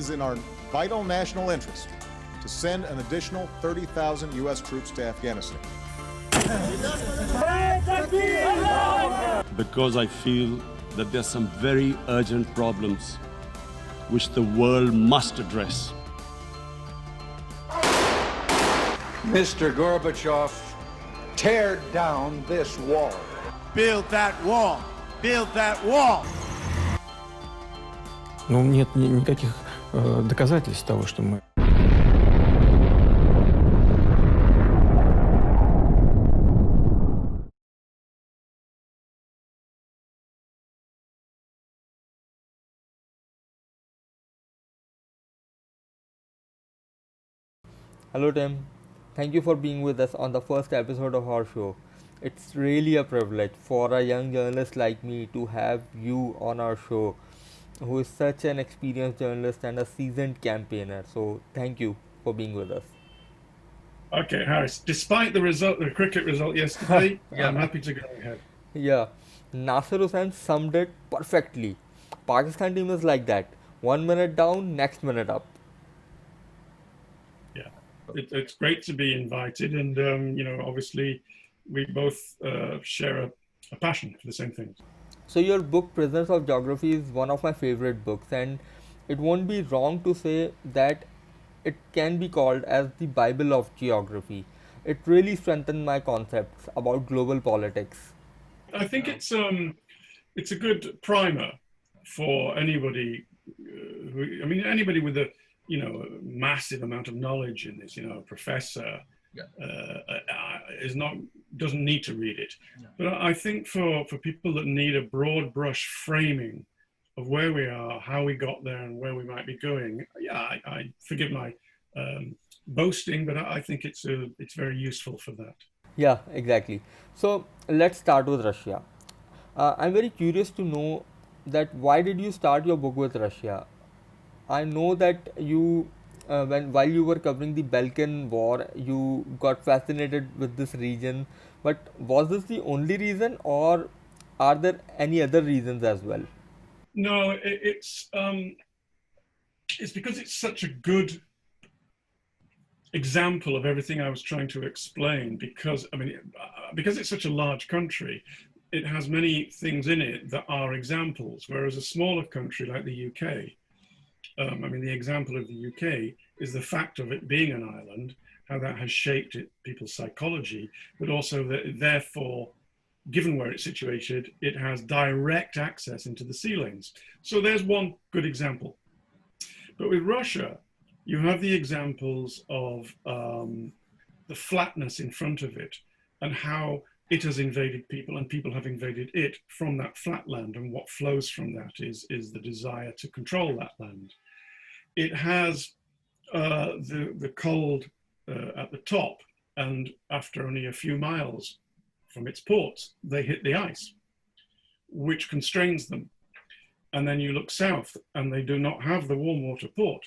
is in our vital national interest to send an additional 30,000 U.S. troops to Afghanistan. Because I feel that there are some very urgent problems which the world must address. Mr. Gorbachev, tear down this wall. Build that wall. Build that wall. Ну, нет никаких доказательств того, что мы... Hello Tim, thank you for being with us on the first episode of our show. It's really a privilege for a young journalist like me to have you on our show, who is such an experienced journalist and a seasoned campaigner. So thank you for being with us. Okay, Harris, despite the cricket result yesterday, I'm happy to go ahead. Yeah, Nasser Hussain summed it perfectly. Pakistan team is like that. 1 minute down, next minute up. Yeah, it's great to be invited, and obviously we both share a passion for the same things. So your book Prisoners of Geography is one of my favorite books, and it won't be wrong to say that it can be called as the Bible of geography. It really strengthened my concepts about global politics. I think it's a good primer for anybody anybody with a massive amount of knowledge in this, a professor doesn't need to read it. But I think for people that need a broad brush framing of where we are, how we got there, and where we might be going, I forgive my boasting, but I think it's very useful for that. Yeah, exactly. So let's start with Russia. I'm very curious to know that why did you start your book with Russia? I know that you, while you were covering the Balkan War, you got fascinated with this region. But was this the only reason, or are there any other reasons as well? No, it's because it's such a good example of everything I was trying to explain. Because it's such a large country, it has many things in it that are examples. Whereas a smaller country like the UK. The example of the UK is the fact of it being an island, how that has shaped people's psychology, but also that therefore, given where it's situated, it has direct access into the sea lanes. So there's one good example. But with Russia, you have the examples of the flatness in front of it and how it has invaded people and people have invaded it from that flat land, and what flows from that is the desire to control that land. It has the cold at the top, and after only a few miles from its ports, they hit the ice, which constrains them. And then you look south and they do not have the warm water port.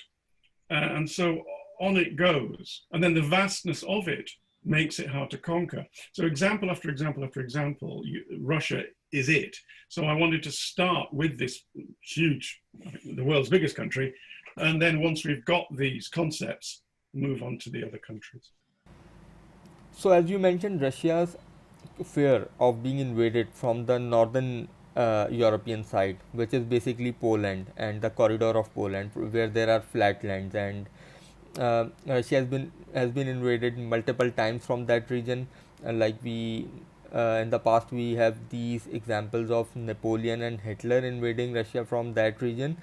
And so on it goes. And then the vastness of it makes it hard to conquer. So example after example after example, Russia is it. So I wanted to start with this huge, the world's biggest country, and then once we've got these concepts, move on to the other countries. So as you mentioned, Russia's fear of being invaded from the northern European side, which is basically Poland and the corridor of Poland, where there are flatlands, and Russia has been invaded multiple times from that region. Like we in the past, we have these examples of Napoleon and Hitler invading Russia from that region.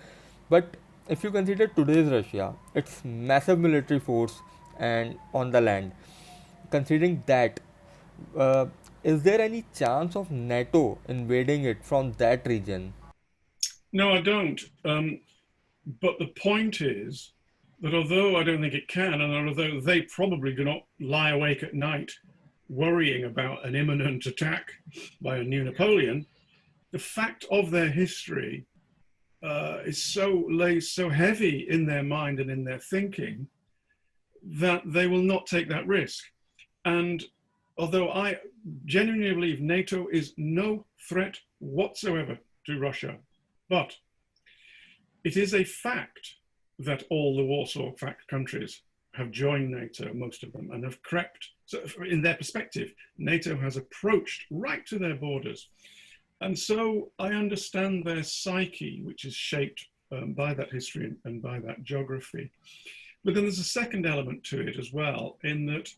But if you consider today's Russia, its massive military force and on the land, considering that, is there any chance of NATO invading it from that region? No, I don't. But the point is that although I don't think it can, and although they probably do not lie awake at night worrying about an imminent attack by a new Napoleon, the fact of their history lays so heavy in their mind and in their thinking that they will not take that risk. And although I genuinely believe NATO is no threat whatsoever to Russia, but it is a fact that all the Warsaw Pact countries have joined NATO, most of them, and have crept. So in their perspective, NATO has approached right to their borders. And so I understand their psyche, which is shaped by that history and by that geography. But then there's a second element to it as well, in that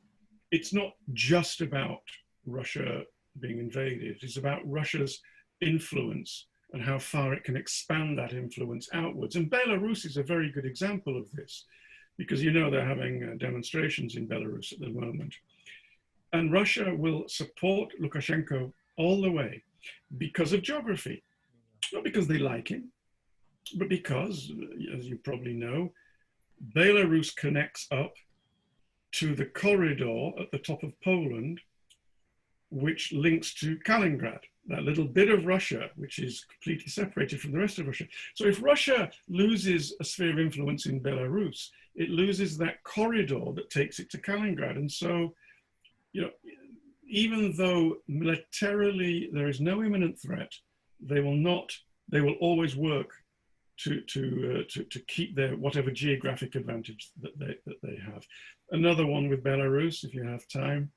it's not just about Russia being invaded, it's about Russia's influence and how far it can expand that influence outwards. And Belarus is a very good example of this, because you know they're having demonstrations in Belarus at the moment. And Russia will support Lukashenko all the way because of geography, not because they like him, but because, as you probably know, Belarus connects up to the corridor at the top of Poland, which links to Kaliningrad, that little bit of Russia, which is completely separated from the rest of Russia. So if Russia loses a sphere of influence in Belarus, it loses that corridor that takes it to Kaliningrad. And so, you know, even though militarily there is no imminent threat, they will always work to keep their whatever geographic advantage that they have. Another one with Belarus, if you have time,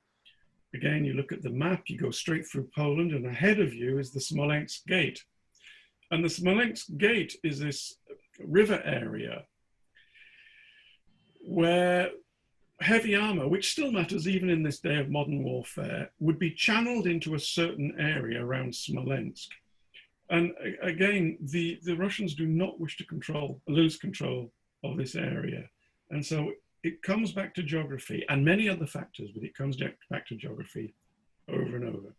again, you look at the map, you go straight through Poland, and ahead of you is the Smolensk Gate. And the Smolensk Gate is this river area where heavy armor, which still matters even in this day of modern warfare, would be channeled into a certain area around Smolensk. And again, the Russians do not wish to lose control of this area. And so it comes back to geography and many other factors, but it comes back to geography over and over.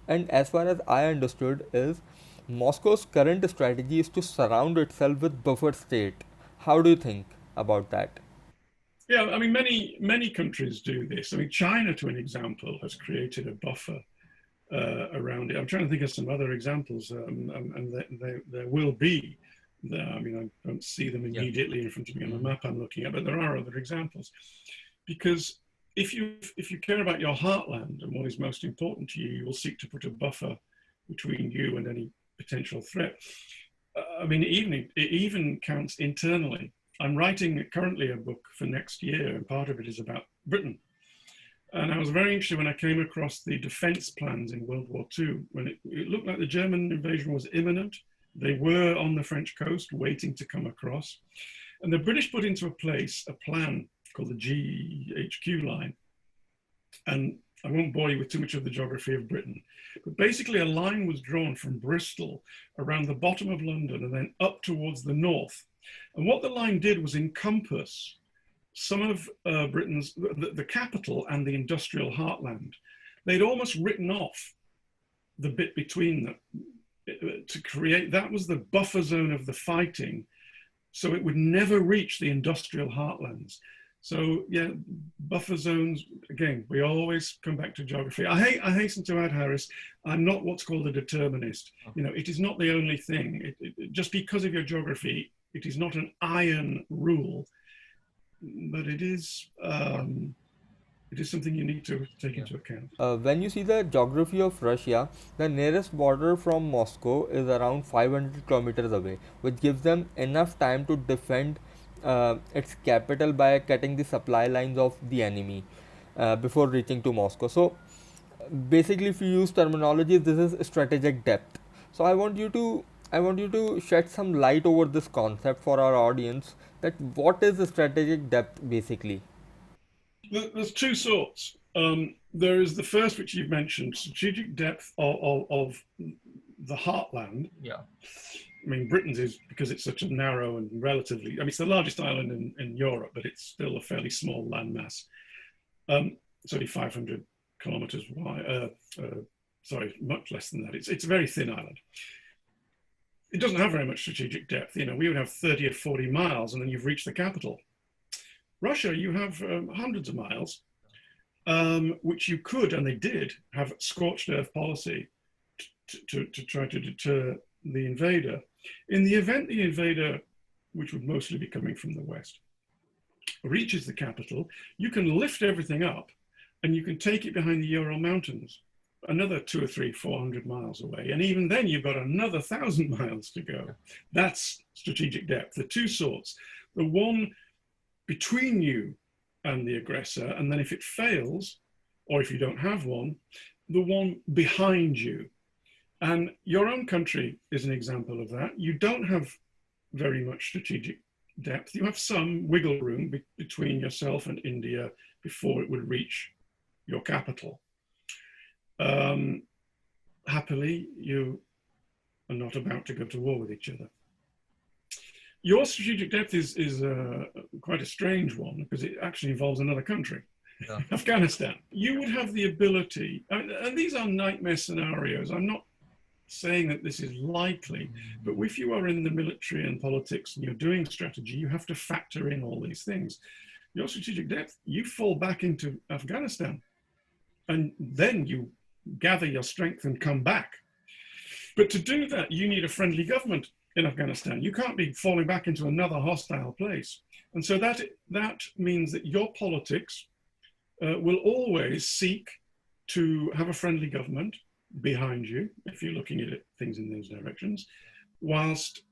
And as far as I understood is, Moscow's current strategy is to surround itself with buffer state. How do you think about that? Yeah, I mean, many countries do this. I mean, China, to an example, has created a buffer around it. I'm trying to think of some other examples, and there will be. I mean, I don't see them immediately in front of me on the map I'm looking at, but there are other examples. Because if you care about your heartland and what is most important to you, you will seek to put a buffer between you and any potential threat. I mean, it even counts internally. I'm writing currently a book for next year, and part of it is about Britain. And I was very interested when I came across the defense plans in World War II, when it looked like the German invasion was imminent. They were on the French coast waiting to come across. And the British put into place a plan called the GHQ line. And I won't bore you with too much of the geography of Britain, but basically a line was drawn from Bristol around the bottom of London and then up towards the north. And what the line did was encompass some of Britain's, the capital and the industrial heartland. They'd almost written off the bit between them to create, that was the buffer zone of the fighting, so it would never reach the industrial heartlands. So yeah, buffer zones, again, we always come back to geography. I hasten to add, Harris, I'm not what's called a determinist. You know, it is not the only thing. Just because of your geography, it is not an iron rule, but it is something you need to take into account. When you see the geography of Russia, the nearest border from Moscow is around 500 kilometers away, which gives them enough time to defend its capital by cutting the supply lines of the enemy before reaching to Moscow. So basically, if you use terminology, this is strategic depth. So I want you to shed some light over this concept for our audience, that what is the strategic depth basically? There's two sorts. There is the first, which you've mentioned, strategic depth of the heartland. Yeah. I mean, Britain's is, because it's such a narrow and relatively, I mean, it's the largest island in Europe, but it's still a fairly small landmass. It's only 500 kilometers wide, sorry, much less than that. It's a very thin island. It doesn't have very much strategic depth. You know, we would have 30 or 40 miles and then you've reached the capital. Russia, you have hundreds of miles, which you could, and they did, have scorched earth policy to try to deter the invader. In the event the invader, which would mostly be coming from the west, reaches the capital, you can lift everything up and you can take it behind the Ural Mountains, another 200 or 300, 400 miles away. And even then you've got another 1,000 miles to go. That's strategic depth. The two sorts. the one between you and the aggressor, and then if it fails, or if you don't have one, the one behind you. And your own country is an example of that. You don't have very much strategic depth. You have some wiggle room between yourself and India before it would reach your capital. Happily, you are not about to go to war with each other. Your strategic depth is quite a strange one because it actually involves another country, yeah. Afghanistan. You would have the ability, and these are nightmare scenarios. I'm not saying that this is likely, but if you are in the military and politics and you're doing strategy, you have to factor in all these things. Your strategic depth, you fall back into Afghanistan, and then you gather your strength and come back. But to do that, you need a friendly government in Afghanistan. You can't be falling back into another hostile place. And so that means that your politics will always seek to have a friendly government behind you, if you're looking at things in those directions, whilst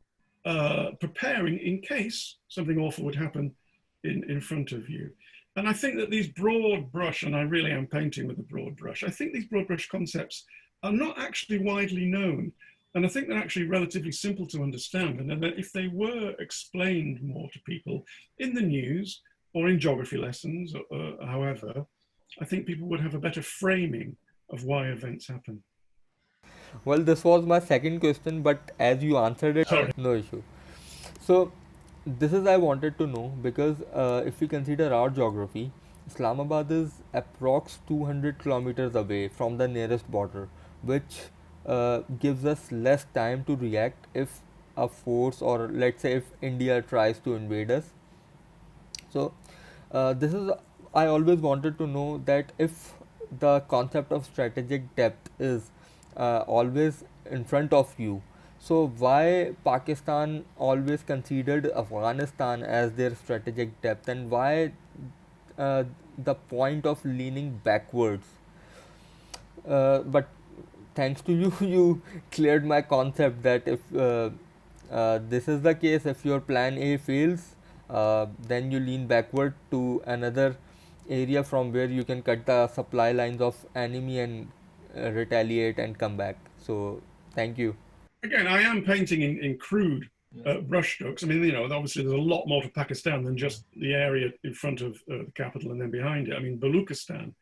preparing in case something awful would happen in front of you. And I think that these broad brush, and I really am painting with a broad brush, I think these broad brush concepts are not actually widely known. And I think they're actually relatively simple to understand. And that if they were explained more to people in the news or in geography lessons, however, I think people would have a better framing of why events happen. Well, this was my second question, but as you answered it, sorry. No issue. So, this is I wanted to know because if we consider our geography, Islamabad is approx 200 kilometers away from the nearest border, which gives us less time to react if a force, or let's say if India tries to invade us. So this is, I always wanted to know that if the concept of strategic depth is always in front of you, so why Pakistan always considered Afghanistan as their strategic depth, and why the point of leaning backwards? But thanks to you, you cleared my concept that if this is the case, if your plan A fails, then you lean backward to another area from where you can cut the supply lines of enemy and retaliate and come back. So thank you. Again, I am painting in crude brushstrokes. I mean, you know, obviously there's a lot more to Pakistan than just the area in front of the capital and then behind it. I mean, Baluchistan,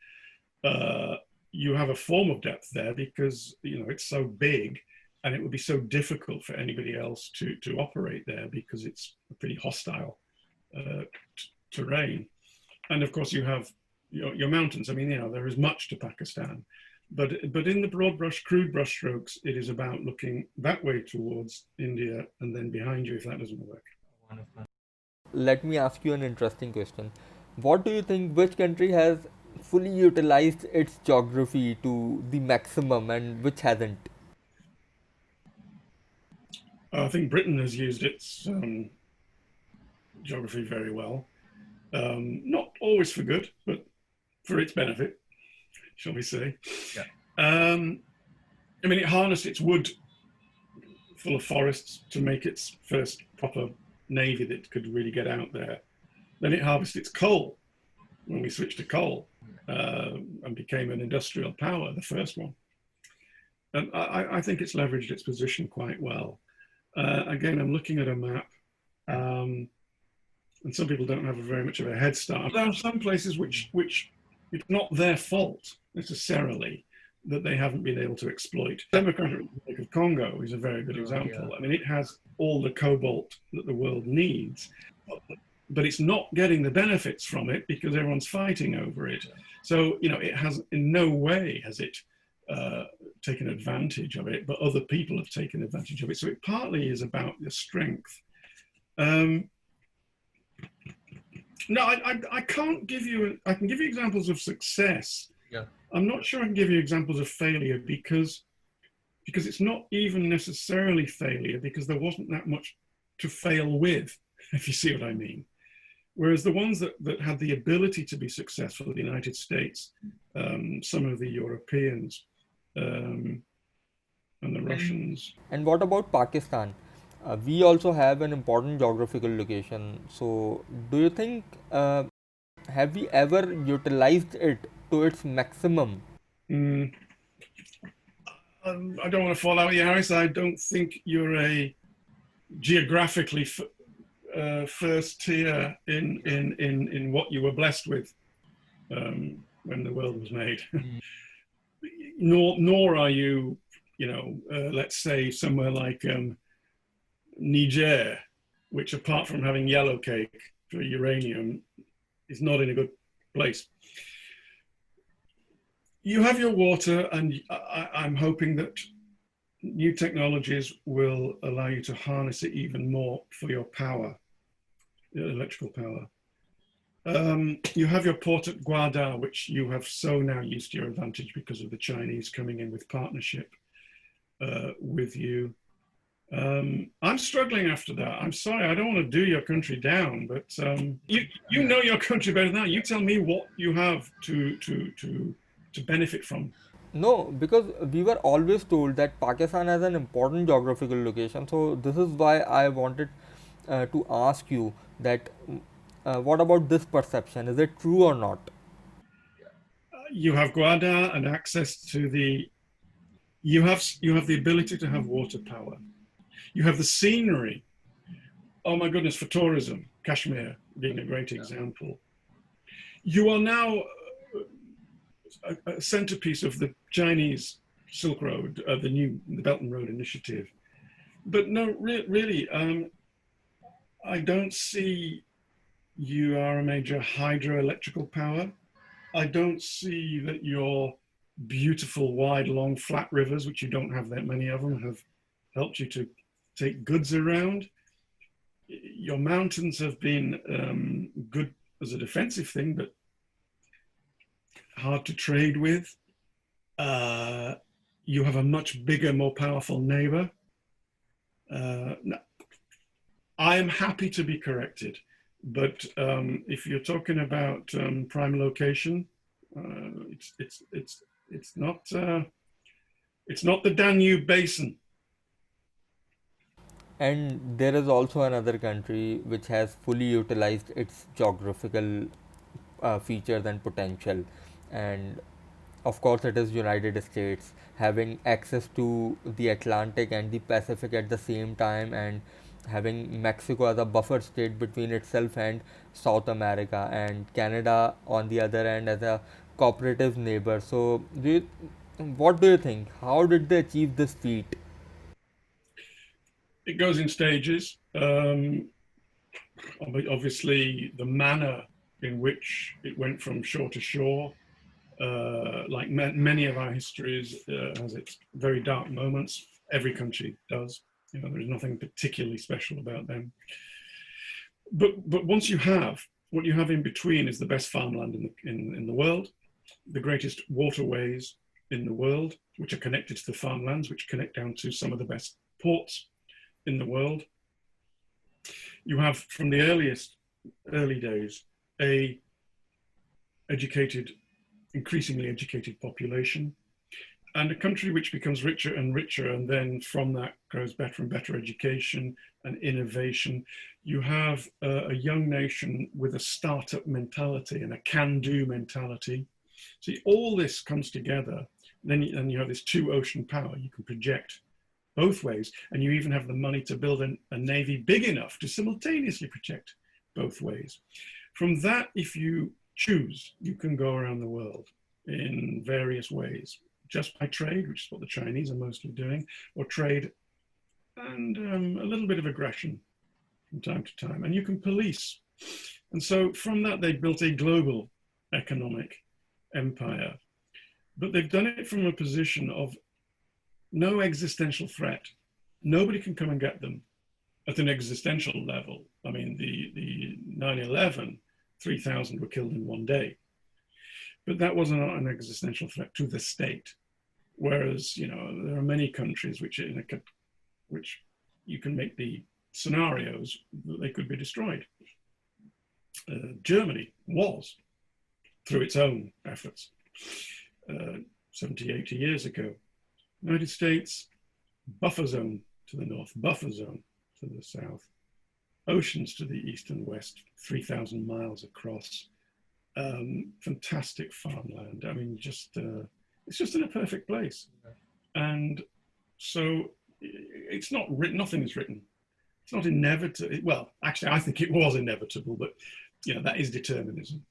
you have a form of depth there because, you know, it's so big and it would be so difficult for anybody else to operate there because it's a pretty hostile terrain. And of course you have your mountains. I mean, you know, there is much to Pakistan. But in the broad brush, crude brush strokes, it is about looking that way towards India and then behind you if that doesn't work. Let me ask you an interesting question. What do you think, which country has fully utilized its geography to the maximum and which hasn't? I think Britain has used its geography very well. Not always for good, but for its benefit, shall we say. Yeah. I mean, it harnessed its wood full of forests to make its first proper navy that could really get out there. Then it harvested its coal when we switched to coal and became an industrial power, the first one. And I think it's leveraged its position quite well. Again, I'm looking at a map, and some people don't have very much of a head start. There are some places which it's not their fault necessarily that they haven't been able to exploit. Democratic Republic of Congo is a very good example. Yeah. I mean, it has all the cobalt that the world needs, but it's not getting the benefits from it because everyone's fighting over it. So, you know, it has in no way has it taken advantage of it, but other people have taken advantage of it. So it partly is about the strength. No, I can't give you, I can give you examples of success. Yeah. I'm not sure I can give you examples of failure because it's not even necessarily failure because there wasn't that much to fail with, if you see what I mean. Whereas the ones that had the ability to be successful, the United States, some of the Europeans, and the Russians. And what about Pakistan? we also have an important geographical location. So, do you think have we ever utilized it to its maximum? Mm, I don't want to fall out with you, Harris. I don't think you're a geographically first tier in what you were blessed with when the world was made. nor are you, let's say somewhere like Niger, which apart from having yellow cake for uranium, is not in a good place. You have your water, and I'm hoping that new technologies will allow you to harness it even more for your power, electrical power. You have your port at Guadar, which you have so now used to your advantage because of the Chinese coming in with partnership with you. I'm struggling after that. I'm sorry, I don't want to do your country down, but you know your country better than that. You tell me what you have to benefit from. No, because we were always told that Pakistan has an important geographical location. So this is why I wanted to ask you that what about this perception? Is it true or not? You have Guadar and access to the. You have the ability to have water power. You have the scenery. Oh my goodness, for tourism, Kashmir being a great example. You are now a centerpiece of the Chinese Silk Road, the Belt and Road Initiative. But no, really, I don't see you are a major hydroelectrical power. I don't see that your beautiful, wide, long, flat rivers, which you don't have that many of them, have helped you to take goods around. Your mountains have been good as a defensive thing, but hard to trade with. You have a much bigger, more powerful neighbor. No, I am happy to be corrected, but if you're talking about prime location, it's not the Danube Basin. And there is also another country which has fully utilized its geographical features and potential, and of course it is United States, having access to the Atlantic and the Pacific at the same time, and having Mexico as a buffer state between itself and South America, and Canada on the other end as a cooperative neighbor. So what do you think, how did they achieve this feat? It goes in stages. Obviously, the manner in which it went from shore to shore, like many of our histories, has its very dark moments. Every country does. There's nothing particularly special about them. But once you have, what you have in between is the best farmland in the world, the greatest waterways in the world, which are connected to the farmlands, which connect down to some of the best ports in the world. You have, from the early days, a increasingly educated population, and a country which becomes richer and richer, and then from that grows better and better education and innovation. You have a young nation with a startup mentality and a can-do mentality. See, all this comes together. Then you have this two-ocean power. You can project both ways, and you even have the money to build a navy big enough to simultaneously project both ways. From that, if you choose, you can go around the world in various ways, just by trade, which is what the Chinese are mostly doing, or trade and a little bit of aggression from time to time, and you can police. And so from that, they built a global economic empire, but they've done it from a position of no existential threat. Nobody can come and get them at an existential level. I mean, the 9/11, 3,000 were killed in one day, but that wasn't an existential threat to the state. Whereas, there are many countries which you can make the scenarios that they could be destroyed. Germany was, through its own efforts, 70, 80 years ago. United States, buffer zone to the north, buffer zone. to the south, oceans to the east and west, 3,000 miles across, fantastic farmland. I mean, it's just in a perfect place. And so it's not written, nothing is written. It's not inevitable. Well, actually, I think it was inevitable, but that is determinism.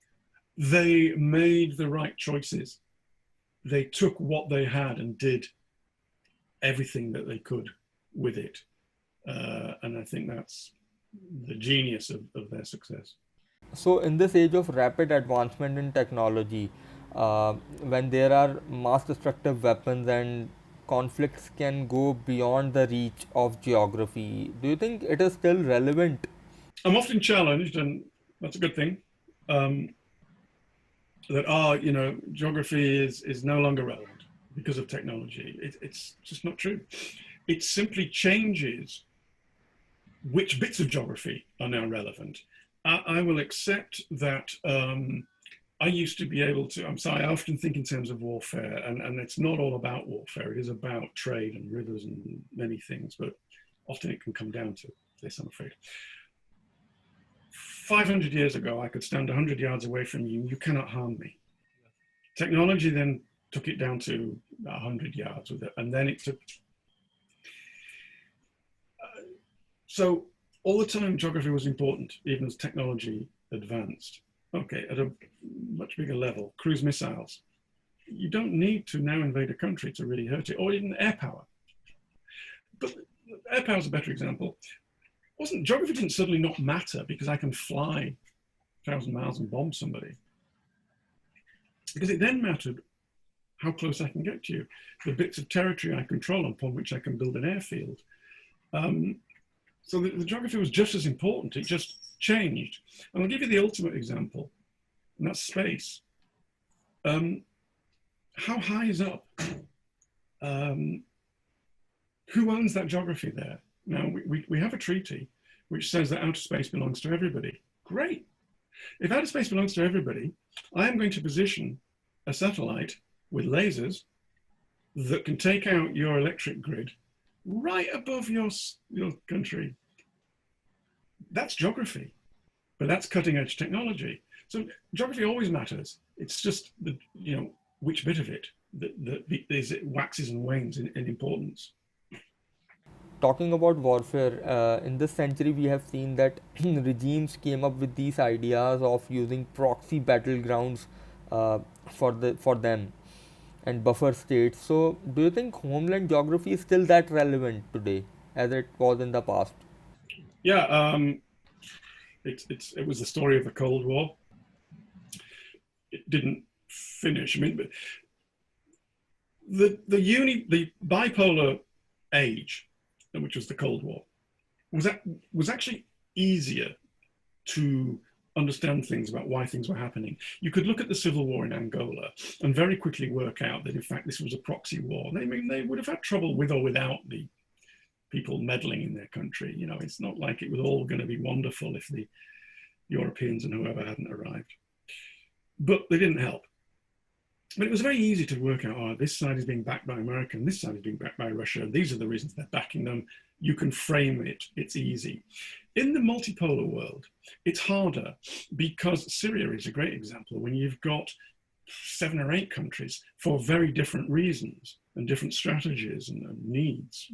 They made the right choices. They took what they had and did everything that they could with it. And I think that's the genius of their success. So, in this age of rapid advancement in technology, when there are mass destructive weapons and conflicts can go beyond the reach of geography, do you think it is still relevant? I'm often challenged, and that's a good thing, that geography is no longer relevant because of technology. It's just not true. It simply changes which bits of geography are now relevant. I will accept that I used to be able to, I often think in terms of warfare, and it's not all about warfare. It is about trade and rivers and many things, but often it can come down to this, I'm afraid. 500 years ago, I could stand 100 yards away from you. You cannot harm me. Technology then took it down to 100 yards with it, and then it took. So all the time, geography was important, even as technology advanced. Okay, at a much bigger level, cruise missiles. You don't need to now invade a country to really hurt it, or even air power. But air power is a better example. Geography didn't suddenly not matter because I can fly 1,000 miles and bomb somebody. Because it then mattered how close I can get to you, the bits of territory I control upon which I can build an airfield. So the geography was just as important. It just changed. And I'll give you the ultimate example, and that's space. How high is up? Who owns that geography there? Now, we have a treaty which says that outer space belongs to everybody. Great. If outer space belongs to everybody, I am going to position a satellite with lasers that can take out your electric grid right above your country. That's geography, but that's cutting edge technology. So geography always matters. It's just which bit of it that waxes and wanes in importance. Talking about warfare, in this century, we have seen that regimes came up with these ideas of using proxy battlegrounds for them and buffer states. So, do you think homeland geography is still that relevant today as it was in the past? Yeah, it was the story of the Cold War. It didn't finish. I mean, but the bipolar age, which was the Cold War, was actually easier to understand things about why things were happening. You could look at the civil war in Angola and very quickly work out that in fact this was a proxy war. They would have had trouble with or without the people meddling in their country. It's not like it was all going to be wonderful if the Europeans and whoever hadn't arrived. But they didn't help. But it was very easy to work out, this side is being backed by America and this side is being backed by Russia, and these are the reasons they're backing them. You can frame it, it's easy. In the multipolar world, it's harder because Syria is a great example when you've got 7 or 8 countries for very different reasons and different strategies and needs,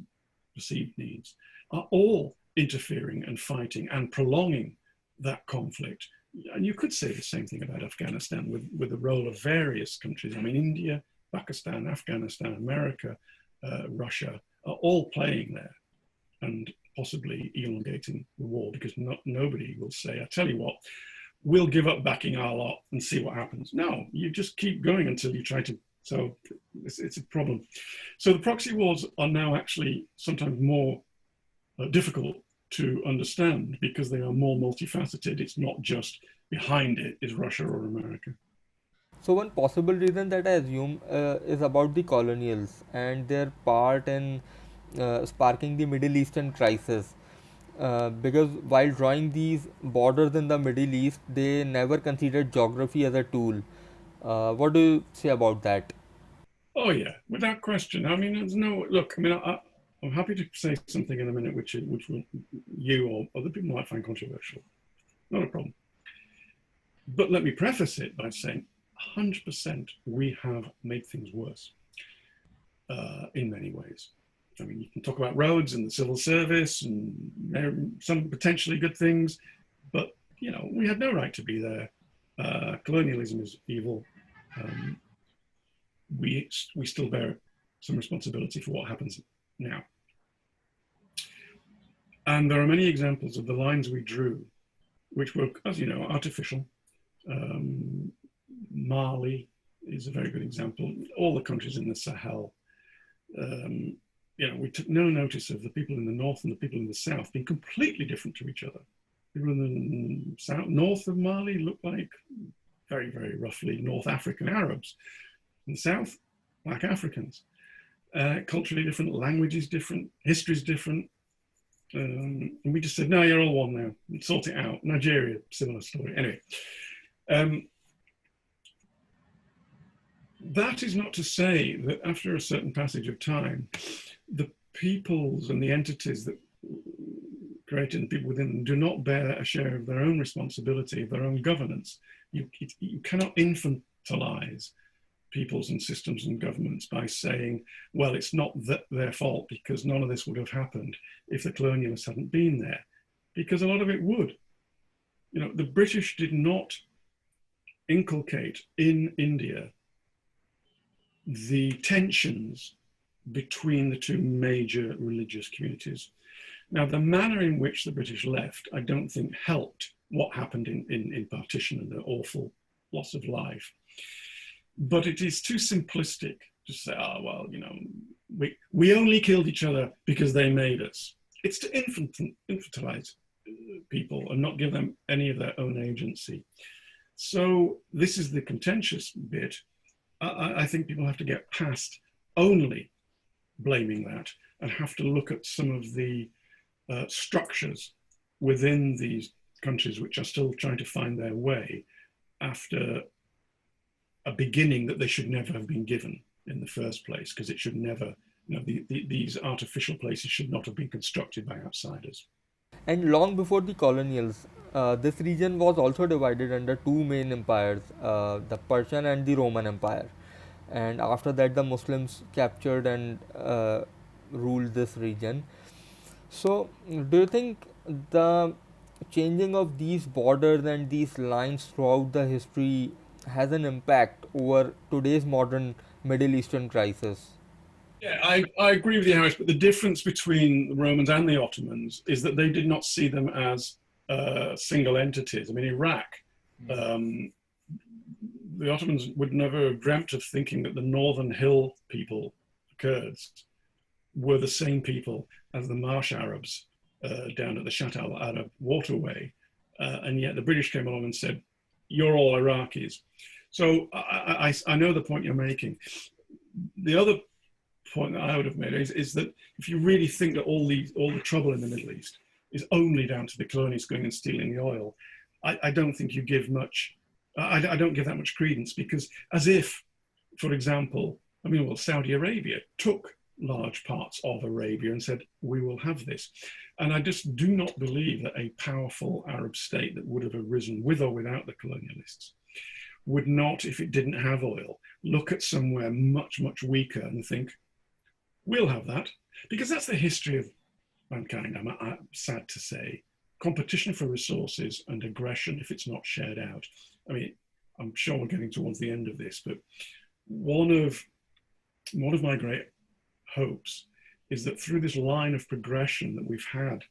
perceived needs, are all interfering and fighting and prolonging that conflict. And you could say the same thing about Afghanistan with the role of various countries. I mean, India, Pakistan, Afghanistan, America, Russia are all playing there and possibly elongating the war because nobody will say, I tell you what, we'll give up backing our lot and see what happens. No, you just keep going until you try to. So it's a problem. So the proxy wars are now actually sometimes more difficult to understand because they are more multifaceted. It's not just behind it is Russia or America. So one possible reason that I assume is about the colonials and their part in sparking the Middle Eastern crisis. Because while drawing these borders in the Middle East, they never considered geography as a tool. What do you say about that? Oh yeah, without question. I mean, there's no look. I mean, I'm happy to say something in a minute which will, you or other people might find controversial. Not a problem. But let me preface it by saying 100% we have made things worse in many ways. I mean, you can talk about roads and the civil service and some potentially good things, but we had no right to be there. Colonialism is evil. We still bear some responsibility for what happens now. And there are many examples of the lines we drew, which were, as you know, artificial. Mali is a very good example. All the countries in the Sahel. We took no notice of the people in the north and the people in the south being completely different to each other. People in the north of Mali look like very, very roughly North African Arabs. In the south, Black Africans. Culturally different, languages different, histories different. And we just said, no, you're all one now. Sort it out. Nigeria, similar story. Anyway. That is not to say that after a certain passage of time, the peoples and the entities that created the people within them do not bear a share of their own responsibility, of their own governance. You cannot infantilize peoples and systems and governments by saying, well, it's not their fault because none of this would have happened if the colonialists hadn't been there, because a lot of it would. The British did not inculcate in India the tensions between the two major religious communities. Now, the manner in which the British left, I don't think helped what happened in partition and the awful loss of life. But it is too simplistic to say, oh, well, we only killed each other because they made us. It's to infantilize people and not give them any of their own agency. So this is the contentious bit. I think people have to get past only blaming that and have to look at some of the structures within these countries which are still trying to find their way after a beginning that they should never have been given in the first place, because it should never, these artificial places should not have been constructed by outsiders. And long before the colonials, this region was also divided under two main empires, the Persian and the Roman Empire. And after that, the Muslims captured and ruled this region. So, do you think the changing of these borders and these lines throughout the history has an impact over today's modern Middle Eastern crisis? Yeah, I agree with you, Harris, but the difference between the Romans and the Ottomans is that they did not see them as single entities. I mean, Iraq, the Ottomans would never have dreamt of thinking that the Northern Hill people, the Kurds, were the same people as the Marsh Arabs down at the Shatt al-Arab waterway. And yet the British came along and said, you're all Iraqis. So I know the point you're making. The other point that I would have made is that if you really think that all the trouble in the Middle East is only down to the colonists going and stealing the oil, I don't think you give much, I don't give that much credence, because as if, for example, Saudi Arabia took large parts of Arabia and said, we will have this. And I just do not believe that a powerful Arab state that would have arisen with or without the colonialists would not, if it didn't have oil, look at somewhere much, much weaker and think, we'll have that. Because that's the history of mankind, I'm sad to say. Competition for resources and aggression, if it's not shared out. I mean, I'm sure we're getting towards the end of this, but one of my great hopes is that through this line of progression that we've had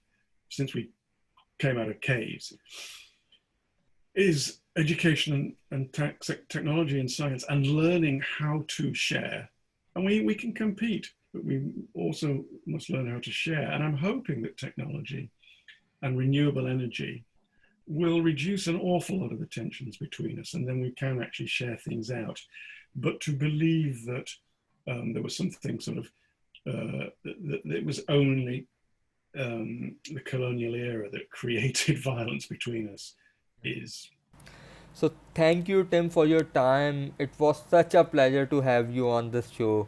since we came out of caves is education and technology and science and learning how to share. And we can compete, but we also must learn how to share. And I'm hoping that technology and renewable energy will reduce an awful lot of the tensions between us, and then we can actually share things out. But to believe that there was something sort of, that it was only the colonial era that created violence between us is. So thank you, Tim, for your time. It was such a pleasure to have you on this show.